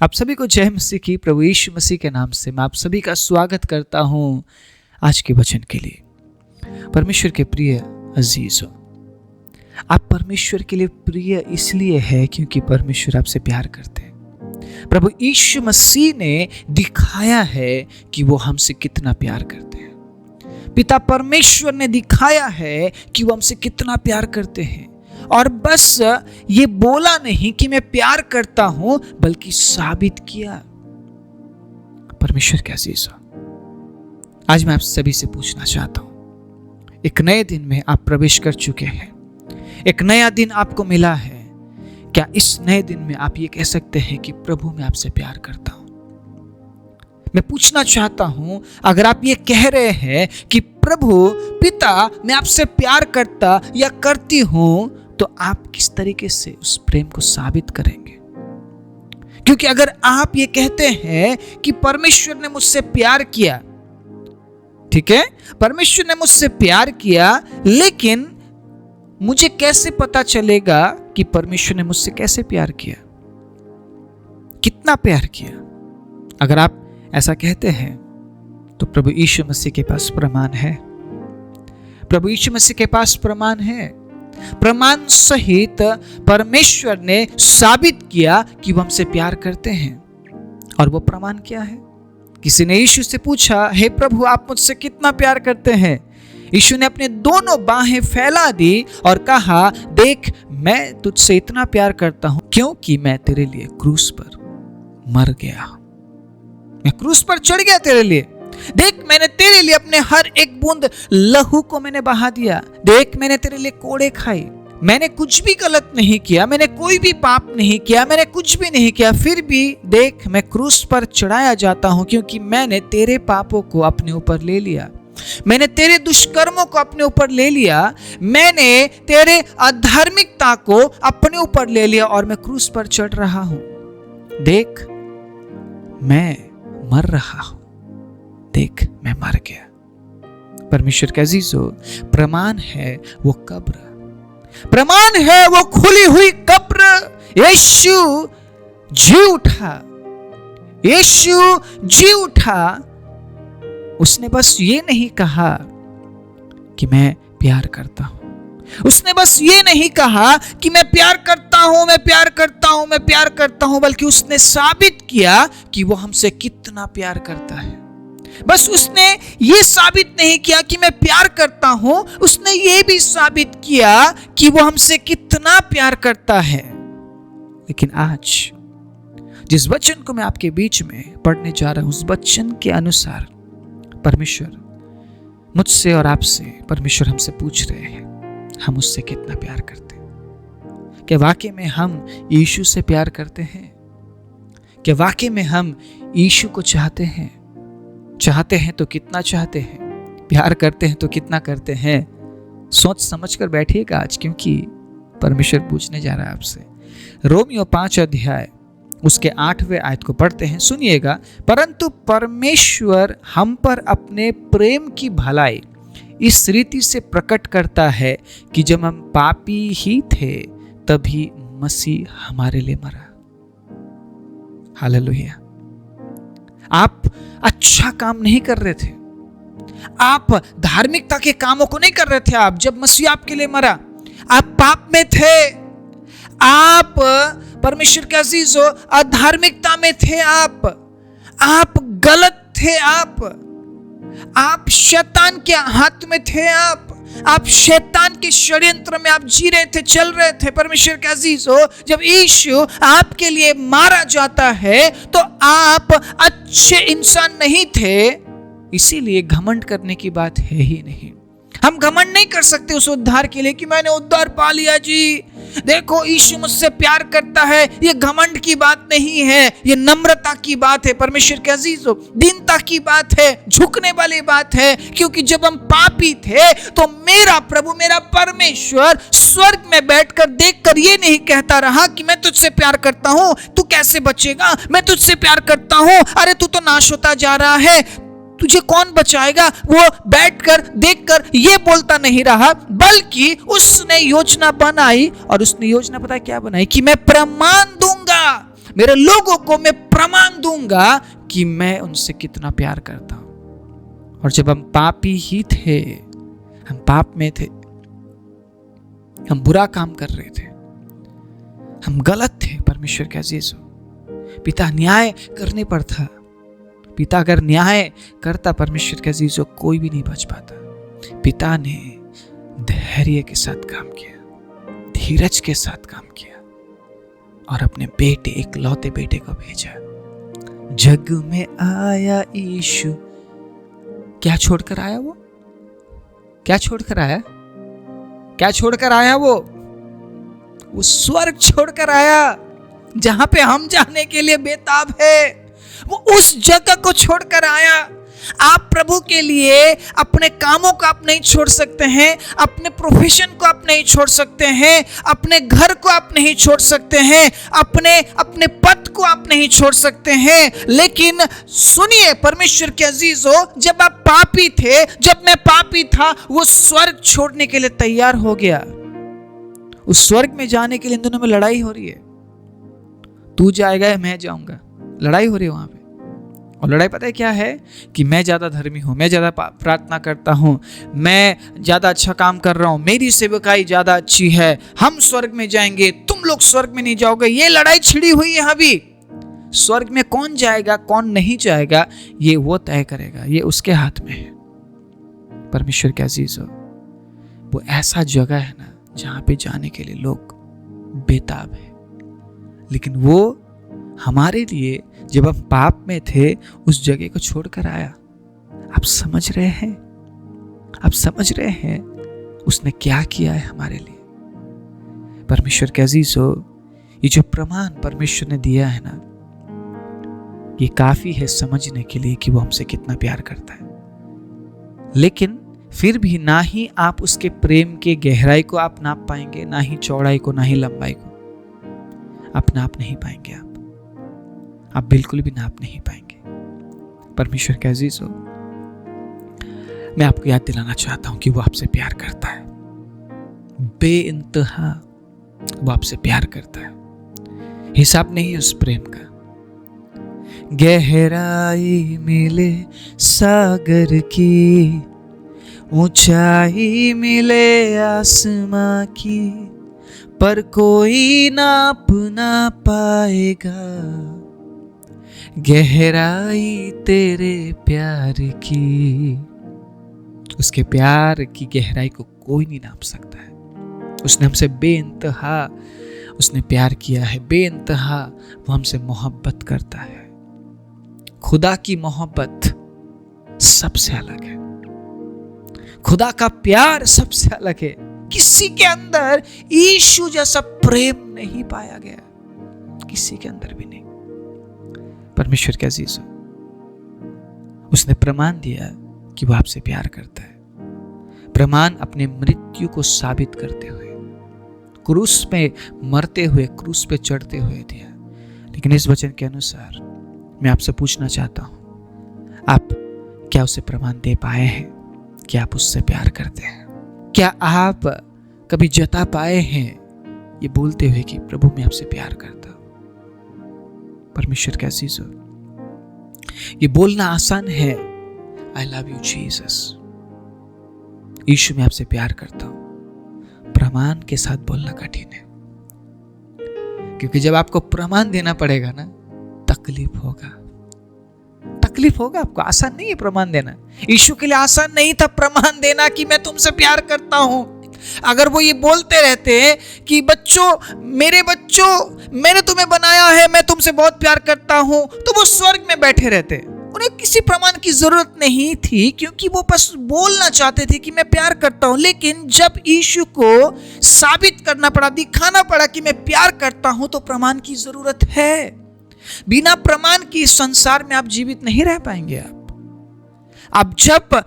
आप सभी को जय मसीह की। प्रभु यीशु मसीह के नाम से मैं आप सभी का स्वागत करता हूं आज के वचन के लिए। परमेश्वर के प्रिय अजीजों, आप परमेश्वर के लिए प्रिय इसलिए है क्योंकि परमेश्वर आपसे प्यार करते हैं। प्रभु यीशु मसीह ने दिखाया है कि वो हमसे कितना प्यार करते हैं। पिता परमेश्वर ने दिखाया है कि वो हमसे कितना प्यार करते हैं, और बस ये बोला नहीं कि मैं प्यार करता हूं, बल्कि साबित किया। परमेश्वर के अजीजों, आज मैं आप सभी से पूछना चाहता हूं, एक नए दिन में आप प्रवेश कर चुके हैं, एक नया दिन आपको मिला है। क्या इस नए दिन में आप ये कह सकते हैं कि प्रभु मैं आपसे प्यार करता हूं? मैं पूछना चाहता हूं, अगर आप ये कह रहे हैं कि प्रभु पिता मैं आपसे प्यार करता या करती हूं, तो आप किस तरीके से उस प्रेम को साबित करेंगे? क्योंकि अगर आप ये कहते हैं कि परमेश्वर ने मुझसे प्यार किया, ठीक है, परमेश्वर ने मुझसे प्यार किया, लेकिन मुझे कैसे पता चलेगा कि परमेश्वर ने मुझसे कैसे प्यार किया, कितना प्यार किया? अगर आप ऐसा कहते हैं तो प्रभु यीशु मसीह के पास प्रमाण है। प्रभु यीशु मसीह के पास प्रमाण है। प्रमाण सहित परमेश्वर ने साबित किया कि वो हमसे प्यार करते हैं। और वो प्रमाण क्या है? किसी ने यीशु से पूछा, हे प्रभु आप मुझसे कितना प्यार करते हैं? यीशु ने अपने दोनों बाहें फैला दी और कहा, देख मैं तुझसे इतना प्यार करता हूं क्योंकि मैं तेरे लिए क्रूस पर मर गया, मैं क्रूस पर चढ़ गया तेरे लिए। देख मैंने तेरे लिए अपने हर एक बूंद लहू को मैंने बहा दिया। देख मैंने तेरे लिए कोड़े खाई। मैंने कुछ भी गलत नहीं किया, मैंने कोई भी पाप नहीं किया, मैंने कुछ भी नहीं किया, फिर भी देख मैं क्रूस पर चढ़ाया जाता हूं क्योंकि मैंने तेरे पापों को अपने ऊपर ले लिया, मैंने तेरे दुष्कर्मों को अपने ऊपर ले लिया, मैंने तेरे अधार्मिकता को अपने ऊपर ले लिया और मैं क्रूस पर चढ़ रहा हूं। देख मैं मर रहा हूं, देख मैं मर गया। परमेश्वर के अजीजों, प्रमाण है वो कब्र, प्रमाण है वो खुली हुई कब्र। यीशु जी उठा, यीशु जी उठा। उसने बस ये नहीं कहा कि मैं प्यार करता हूं, उसने बस ये नहीं कहा कि मैं प्यार करता हूं, मैं प्यार करता हूं, मैं प्यार करता हूं, बल्कि उसने साबित किया कि वो हमसे कितना प्यार करता है। बस उसने ये साबित नहीं किया कि मैं प्यार करता हूं, उसने ये भी साबित किया कि वो हमसे कितना प्यार करता है। लेकिन आज जिस वचन को मैं आपके बीच में पढ़ने जा रहा हूं, उस वचन के अनुसार परमेश्वर मुझसे और आपसे, परमेश्वर हमसे पूछ रहे हैं, हम उससे कितना प्यार करते हैं? क्या वाकई में हम यीशु से प्यार करते हैं? क्या वाकई में हम यीशु को चाहते हैं? चाहते हैं तो कितना चाहते हैं? प्यार करते हैं तो कितना करते हैं? सोच समझ कर बैठिएगा आज, क्योंकि परमेश्वर पूछने जा रहा है आपसे। रोमियो 5 अध्याय उसके 8वें आयत को पढ़ते हैं, सुनिएगा। परंतु परमेश्वर हम पर अपने प्रेम की भलाई इस रीति से प्रकट करता है कि जब हम पापी ही थे तभी मसीह हमारे लिए मरा। हालेलुया। आप अच्छा काम नहीं कर रहे थे, आप धार्मिकता के कामों को नहीं कर रहे थे। आप जब मसीह आपके लिए मरा, आप पाप में थे, आप परमेश्वर के अजीजों अधार्मिकता में थे, आप गलत थे, आप शैतान के हाथ में थे, आप शैतान के षड्यंत्र में आप जी रहे थे, चल रहे थे। परमेश्वर के अजीजों, जब यीशु आपके लिए मारा जाता है तो आप अच्छे इंसान नहीं थे, इसीलिए घमंड करने की बात है ही नहीं। हम घमंड नहीं कर सकते उस उद्धार के लिए कि मैंने उद्धार पा लिया जी, देखो यीशु मुझसे प्यार करता है। ये घमंड की बात नहीं है, ये नम्रता की बात है। परमेश्वर के अजीजों, दीनता की बात है, झुकने वाली बात है। क्योंकि जब हम पापी थे तो मेरा प्रभु, मेरा परमेश्वर स्वर्ग में बैठकर देखकर ये नहीं कहता रहा कि मैं तुझसे प्यार करता हूं, तू कैसे बचेगा, मैं तुझसे प्यार करता हूं, अरे तू तो नाश होता जा रहा है, तुझे कौन बचाएगा। वो बैठकर देखकर ये बोलता नहीं रहा, बल्कि उसने योजना बनाई। और उसने योजना पता क्या बनाई? कि मैं प्रमाण दूंगा, मेरे लोगों को मैं प्रमाण दूंगा कि मैं उनसे कितना प्यार करता हूं। और जब हम पापी ही थे, हम पाप में थे, हम बुरा काम कर रहे थे, हम गलत थे, परमेश्वर के अजीजों, पिता न्याय करने पर था। पिता अगर न्याय करता, परमेश्वर के अजीजों, कोई भी नहीं बच पाता। पिता ने धैर्य के साथ काम किया, धीरज के साथ काम किया और अपने बेटे, इकलौते बेटे को भेजा। जग में आया यीशु, क्या छोड़कर आया वो? क्या छोड़कर आया? क्या छोड़कर आया वो स्वर्ग छोड़कर आया, जहां पे हम जाने के लिए बेताब है। वो उस जगह को छोड़कर आया। आप प्रभु के लिए अपने कामों को आप नहीं छोड़ सकते हैं, अपने प्रोफेशन को आप नहीं छोड़ सकते हैं, अपने घर को आप नहीं छोड़ सकते हैं, अपने पद को आप नहीं छोड़ सकते हैं। लेकिन सुनिए परमेश्वर के अजीजों, जब आप पापी थे, जब मैं पापी था, वो स्वर्ग छोड़ने के लिए तैयार हो गया। उस स्वर्ग में जाने के लिए इन दोनों में लड़ाई हो रही है। तू जाएगा या मैं जाऊंगा, लड़ाई हो रही है वहां पे। और लड़ाई पता है क्या है? कि मैं ज्यादा धर्मी हूं, मैं ज्यादा प्रार्थना करता हूं, मैं ज्यादा अच्छा काम कर रहा हूं, मेरी सेवकाई ज्यादा अच्छी है, हम स्वर्ग में जाएंगे, तुम लोग स्वर्ग में नहीं जाओगे। ये लड़ाई छिड़ी हुई है अभी। स्वर्ग में कौन जाएगा कौन नहीं जाएगा, ये वो तय करेगा, ये उसके हाथ में है। परमेश्वर के अजीजों, वो ऐसा जगह है ना जहां पे जाने के लिए लोग बेताब है। लेकिन वो हमारे लिए जब हम पाप में थे, उस जगह को छोड़कर आया। आप समझ रहे हैं? आप समझ रहे हैं उसने क्या किया है हमारे लिए? परमेश्वर के अजीजों, ये जो प्रमाण परमेश्वर ने दिया है ना, ये काफी है समझने के लिए कि वो हमसे कितना प्यार करता है। लेकिन फिर भी ना ही आप उसके प्रेम के गहराई को आप नाप पाएंगे, ना ही चौड़ाई को, ना ही लंबाई को आप नाप नहीं पाएंगे। आप बिल्कुल भी नाप नहीं पाएंगे। परमेश्वर के अजीजों, मैं आपको याद दिलाना चाहता हूं कि वो आपसे प्यार करता है, बेइंतहा वो आपसे प्यार करता है। हिसाब नहीं है उस प्रेम का। गहराई मिले सागर की, ऊंचाई मिले आसमां की, पर कोई नाप ना पाएगा गहराई तेरे प्यार की। उसके प्यार की गहराई को कोई नहीं नाप सकता है। उसने हमसे बेइंतहा उसने प्यार किया है, बेइंतहा वो हमसे मोहब्बत करता है। खुदा की मोहब्बत सबसे अलग है, खुदा का प्यार सबसे अलग है। किसी के अंदर यीशु जैसा प्रेम नहीं पाया गया, किसी के अंदर भी नहीं। परमेश्वर के अजीजों, उसने प्रमाण दिया कि वो आपसे प्यार करता है। प्रमाण अपने मृत्यु को साबित करते हुए, क्रूस पे मरते हुए, क्रूस पे चढ़ते हुए दिया। लेकिन इस वचन के अनुसार मैं आपसे पूछना चाहता हूं, आप क्या उसे प्रमाण दे पाए हैं कि आप उससे प्यार करते हैं? क्या आप कभी जता पाए हैं ये बोलते हुए कि प्रभु मैं आपसे प्यार करता हूं? परमेश्वर के अजीजों, ये बोलना आसान है, आई लव यू जीसस, यीशु मैं आपसे प्यार करता हूं। प्रमाण के साथ बोलना कठिन है, क्योंकि जब आपको प्रमाण देना पड़ेगा ना, तकलीफ होगा आपको। आसान नहीं है प्रमाण देना। यीशु के लिए आसान नहीं था प्रमाण देना कि मैं तुमसे प्यार करता हूं। अगर वो ये बोलते रहते कि मेरे बच्चों, मैंने तुम्हें बनाया है, मैं तुमसे बहुत प्यार करता हूं, तो वो स्वर्ग में बैठे रहते। उन्हें किसी प्रमाण की जरूरत नहीं थी, क्योंकि वो बस बोलना चाहते थे कि मैं प्यार करता हूं। लेकिन जब यीशु को साबित करना पड़ा, दिखाना पड़ा कि मैं प्यार करता हूं, तो प्रमाण की जरूरत है। बिना प्रमाण की इस संसार में आप जीवित नहीं रह पाएंगे। आप जब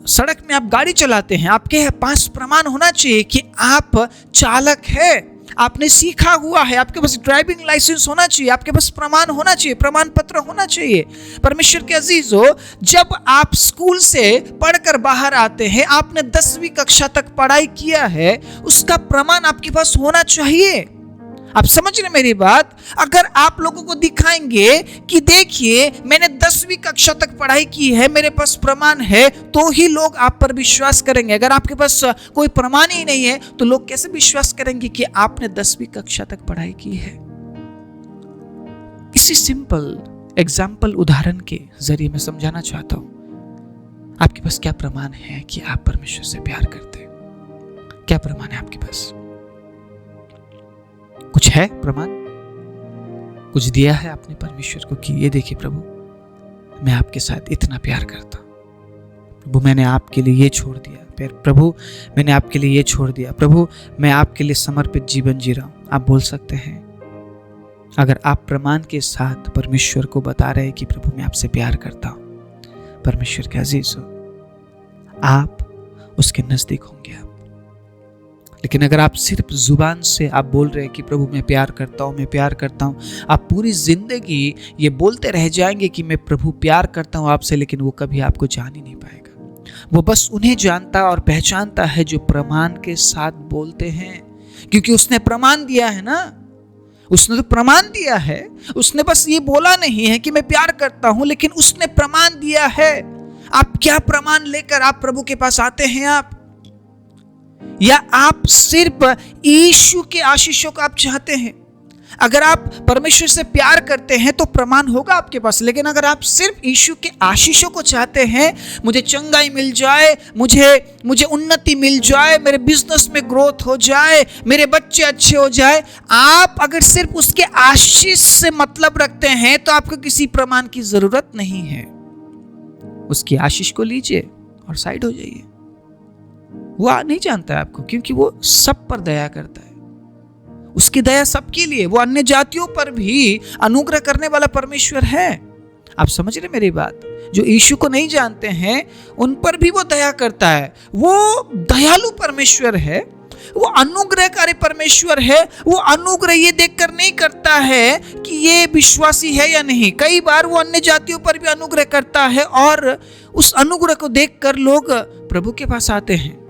सड़क में आप गाड़ी चलाते हैं, आपके पास प्रमाण होना चाहिए कि आप चालक है, आपने सीखा हुआ है, आपके पास ड्राइविंग लाइसेंस होना चाहिए, आपके पास प्रमाण होना चाहिए, प्रमाण पत्र होना चाहिए। परमेश्वर के अजीजों, जब आप स्कूल से पढ़कर बाहर आते हैं, आपने 10वीं कक्षा तक पढ़ाई किया है, उसका प्रमाण आपके पास होना चाहिए। आप समझ रहे मेरी बात? अगर आप लोगों को दिखाएंगे कि देखिए मैंने 10वीं कक्षा तक पढ़ाई की है, मेरे पास प्रमाण है, तो ही लोग आप पर विश्वास करेंगे। अगर आपके पास कोई प्रमाण ही नहीं है तो लोग कैसे विश्वास करेंगे कि आपने 10वीं कक्षा तक पढ़ाई की है? इसी सिंपल एग्जाम्पल, उदाहरण के जरिए मैं समझाना चाहता हूं, आपके पास क्या प्रमाण है कि आप परमेश्वर से प्यार करते हैं? क्या प्रमाण है आपके पास? कुछ है प्रमाण? कुछ दिया है आपने परमेश्वर को कि ये देखिए प्रभु, मैं आपके साथ इतना प्यार करता हूं, प्रभु मैंने आपके लिए ये छोड़ दिया, फिर प्रभु मैंने आपके लिए ये छोड़ दिया, प्रभु मैं आपके लिए समर्पित जीवन जी रहा हूं। आप बोल सकते हैं, अगर आप प्रमाण के साथ परमेश्वर को बता रहे हैं कि प्रभु मैं आपसे प्यार करता हूं, परमेश्वर के अजीज हो, आप उसके नजदीक होंगे आप। लेकिन अगर आप सिर्फ जुबान से आप बोल रहे हैं कि प्रभु मैं प्यार करता हूं, मैं प्यार करता हूं, आप पूरी जिंदगी ये बोलते रह जाएंगे कि मैं प्रभु प्यार करता हूं आपसे, लेकिन वो कभी आपको जान ही नहीं पाएगा। वो बस उन्हें जानता और पहचानता है जो प्रमाण के साथ बोलते हैं, क्योंकि उसने प्रमाण दिया है ना, उसने तो प्रमाण दिया है। उसने बस ये बोला नहीं है कि मैं प्यार करता हूं, लेकिन उसने प्रमाण दिया है। आप क्या प्रमाण लेकर आप प्रभु के पास आते हैं? आप या आप सिर्फ यीशु के आशीषों को आप चाहते हैं? अगर आप परमेश्वर से प्यार करते हैं तो प्रमाण होगा आपके पास, लेकिन अगर आप सिर्फ यीशु के आशीषों को चाहते हैं, मुझे चंगाई मिल जाए, मुझे उन्नति मिल जाए, मेरे बिजनेस में ग्रोथ हो जाए, मेरे बच्चे अच्छे हो जाए, आप अगर सिर्फ उसके आशीष से मतलब रखते हैं तो आपको किसी प्रमाण की जरूरत नहीं है। उसकी आशीष को लीजिए और साइड हो जाइए। वो नहीं जानता है आपको, क्योंकि वो सब पर दया करता है। उसकी दया सबके लिए, वो अन्य जातियों पर भी अनुग्रह करने वाला परमेश्वर है। आप समझ रहे मेरी बात? जो यीशु को नहीं जानते हैं उन पर भी वो दया करता है। वो दयालु परमेश्वर है, वो अनुग्रहकारी परमेश्वर है। वो अनुग्रह ये देखकर नहीं करता है कि ये विश्वासी है या नहीं। कई बार वो अन्य जातियों पर भी अनुग्रह करता है और उस अनुग्रह को देखकर लोग प्रभु के पास आते हैं।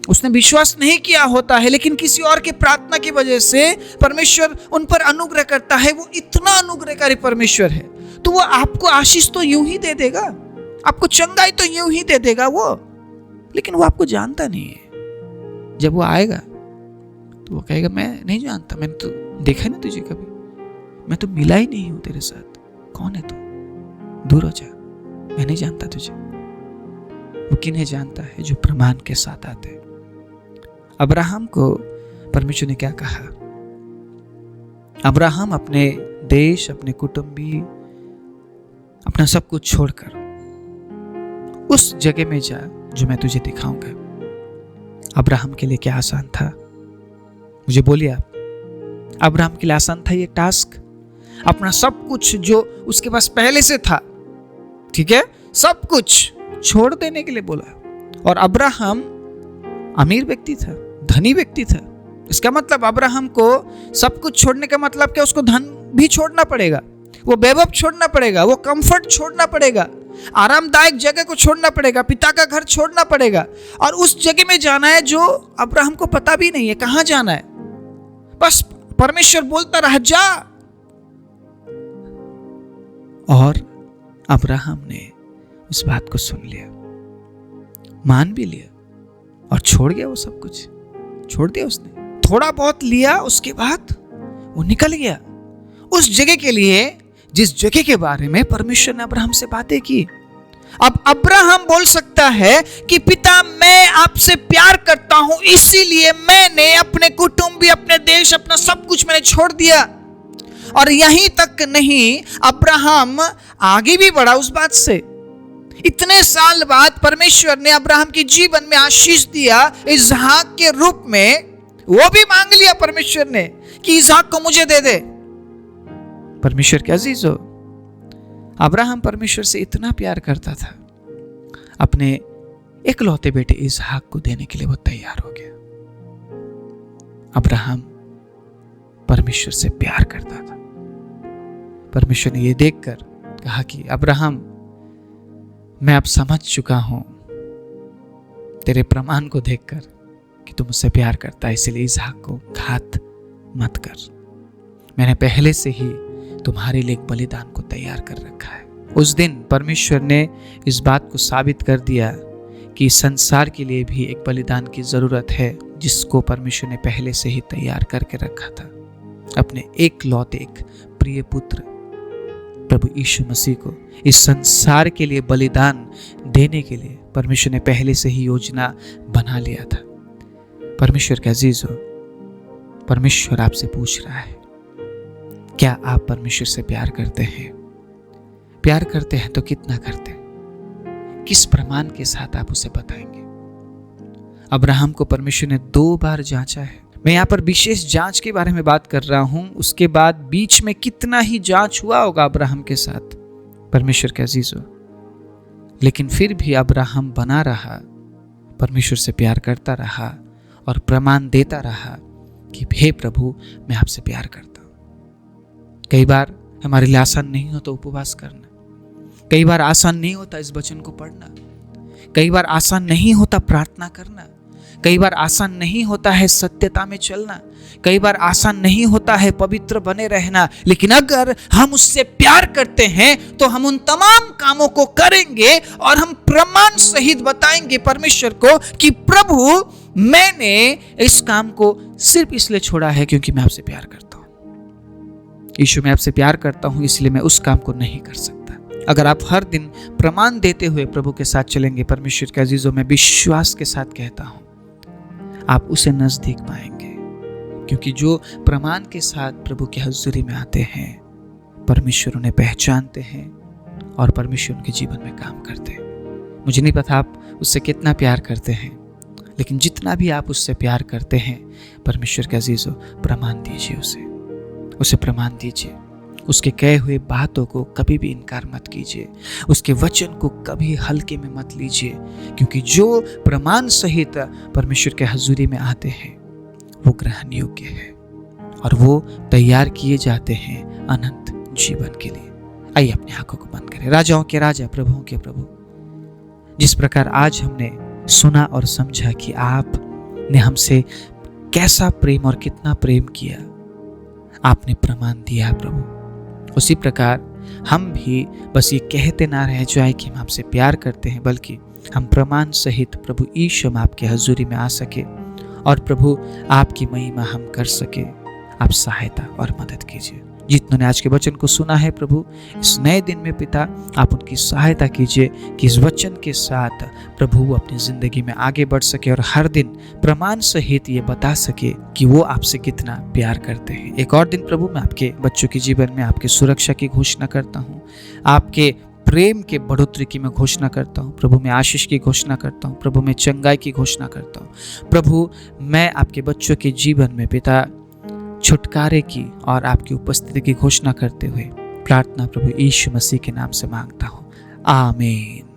उसने विश्वास नहीं किया होता है, लेकिन किसी और के प्रार्थना की वजह से परमेश्वर उन पर अनुग्रह करता है। वो इतना अनुग्रहकारी परमेश्वर है, तो वो आपको आशीष तो यूं ही दे देगा, आपको चंगाई तो यूं ही दे देगा वो, लेकिन वो आपको जानता नहीं है। जब वो आएगा तो वो कहेगा मैं नहीं जानता, मैंने तो देखा नहीं तुझे कभी, मैं तो मिला ही नहीं हूं तेरे साथ, कौन है तू, दूर हो जा, मैं नहीं जानता तुझे। वो किन्हें जानता है? जो प्रमाण के साथ आते हैं। अब्राहम को परमेश्वर ने क्या कहा? अब्राहम अपने देश, अपने कुटुंबी, अपना सब कुछ छोड़कर उस जगह में जा जो मैं तुझे दिखाऊंगा। अब्राहम के लिए क्या आसान था? मुझे बोलिए आप, अब्राहम के लिए आसान था ये टास्क? अपना सब कुछ जो उसके पास पहले से था, ठीक है, सब कुछ छोड़ देने के लिए बोला। और अब्राहम अमीर व्यक्ति था, धनी व्यक्ति था। इसका मतलब अब्राहम को सब कुछ छोड़ने का मतलब क्या? उसको धन भी छोड़ना पड़ेगा, वो वैभव छोड़ना पड़ेगा, वो कंफर्ट छोड़ना पड़ेगा, आरामदायक जगह को छोड़ना पड़ेगा, पिता का घर छोड़ना पड़ेगा, और उस जगह में जाना है जो अब्राहम को पता भी नहीं है कहां जाना है। बस परमेश्वर बोलता रहा जा, और अब्राहम ने उस बात को सुन लिया, मान भी लिया और छोड़ गया। वो सब कुछ छोड़ दिया उसने, थोड़ा बहुत लिया, उसके बाद वो निकल गया उस जगह के लिए जिस जगह के बारे में परमेश्वर ने अब्राहम से बातें की। अब अब्राहम बोल सकता है कि पिता मैं आपसे प्यार करता हूं, इसीलिए मैंने अपने कुटुंबी, अपने देश, अपना सब कुछ मैंने छोड़ दिया। और यहीं तक नहीं, अब्राहम आगे भी बढ़ा उस बात से। इतने साल बाद परमेश्वर ने अब्राहम के जीवन में आशीष दिया इसहाक के रूप में। वो भी मांग लिया परमेश्वर ने कि इसहाक को मुझे दे दे। परमेश्वर के अजीज हो, अब्राहम परमेश्वर से इतना प्यार करता था, अपने इकलौते बेटे इसहाक को देने के लिए वो तैयार हो गया। अब्राहम परमेश्वर से प्यार करता था। परमेश्वर ने ये देखकर कहा कि अब्राहम, मैं अब समझ चुका हूं तेरे प्रमाण को देखकर कि तू मुझसे प्यार करता है, इसलिए इसहाक को घात मत कर। मैंने पहले से ही तुम्हारे लिए एक बलिदान को तैयार कर रखा है। उस दिन परमेश्वर ने इस बात को साबित कर दिया कि संसार के लिए भी एक बलिदान की जरूरत है, जिसको परमेश्वर ने पहले से ही तैयार करके रखा था। अपने एकलौते एक प्रिय पुत्र प्रभु यीशु मसीह को इस संसार के लिए बलिदान देने के लिए परमेश्वर ने पहले से ही योजना बना लिया था। परमेश्वर के अजीज हो, परमेश्वर आपसे पूछ रहा है, क्या आप परमेश्वर से प्यार करते हैं? प्यार करते हैं तो कितना करते हैं? किस प्रमाण के साथ आप उसे बताएंगे? अब्राहम को परमेश्वर ने 2 बार जांचा है। मैं यहाँ पर विशेष जांच के बारे में बात कर रहा हूं। उसके बाद बीच में कितना ही जांच हुआ होगा अब्राहम के साथ, परमेश्वर के अजीज हो, लेकिन फिर भी अब्राहम बना रहा, परमेश्वर से प्यार करता रहा और प्रमाण देता रहा कि हे प्रभु, मैं आपसे प्यार करता हूं। कई बार हमारे लिए आसान नहीं होता उपवास करना, कई बार आसान नहीं होता इस वचन को पढ़ना, कई बार आसान नहीं होता प्रार्थना करना, कई बार आसान नहीं होता है सत्यता में चलना, कई बार आसान नहीं होता है पवित्र बने रहना। लेकिन अगर हम उससे प्यार करते हैं तो हम उन तमाम कामों को करेंगे और हम प्रमाण सहित बताएंगे परमेश्वर को कि प्रभु, मैंने इस काम को सिर्फ इसलिए छोड़ा है क्योंकि मैं आपसे प्यार करता हूं। यीशु, मैं आपसे प्यार करता हूं, इसलिए मैं उस काम को नहीं कर सकता। अगर आप हर दिन प्रमाण देते हुए प्रभु के साथ चलेंगे, परमेश्वर के अजीजों, मैं विश्वास के साथ कहता हूं, आप उसे नजदीक पाएंगे। क्योंकि जो प्रमाण के साथ प्रभु की हज़ूरी में आते हैं, परमेश्वर उन्हें पहचानते हैं और परमेश्वर उनके जीवन में काम करते हैं। मुझे नहीं पता आप उससे कितना प्यार करते हैं, लेकिन जितना भी आप उससे प्यार करते हैं, परमेश्वर के अजीजों, प्रमाण दीजिए उसे प्रमाण दीजिए। उसके कहे हुए बातों को कभी भी इनकार मत कीजिए, उसके वचन को कभी हल्के में मत लीजिए, क्योंकि जो प्रमाण सहित परमेश्वर के हजूरी में आते हैं वो ग्रहण योग्य है और वो तैयार किए जाते हैं अनंत जीवन के लिए। आइए अपनी आंखों को बंद करें। राजाओं के राजा, प्रभुओं के प्रभु, जिस प्रकार आज हमने सुना और समझा कि आपने हमसे कैसा प्रेम और कितना प्रेम किया, आपने प्रमाण दिया प्रभु, उसी प्रकार हम भी बस ये कहते ना रह जाए कि हम आपसे प्यार करते हैं, बल्कि हम प्रमाण सहित प्रभु यीशु हम आपके हजूरी में आ सके और प्रभु आपकी महिमा हम कर सके। आप सहायता और मदद कीजिए। जितनों ने आज के वचन को सुना है प्रभु, इस नए दिन में पिता, आप उनकी सहायता कीजिए कि इस वचन के साथ प्रभु वो अपनी जिंदगी में आगे बढ़ सके और हर दिन प्रमाण सहित ये बता सके कि वो आपसे कितना प्यार करते हैं। एक और दिन प्रभु, मैं आपके बच्चों के जीवन में आपकी सुरक्षा की घोषणा करता हूँ, आपके प्रेम के बढ़ोतरी की मैं घोषणा करता हूँ प्रभु। मैं आशीष की घोषणा करता हूँ प्रभु, मैं चंगाई की घोषणा करता हूँ प्रभु। मैं आपके बच्चों के जीवन में पिता छुटकारे की और आपकी उपस्थिति की घोषणा करते हुए प्रार्थना प्रभु यीशु मसीह के नाम से मांगता हूँ, आमीन।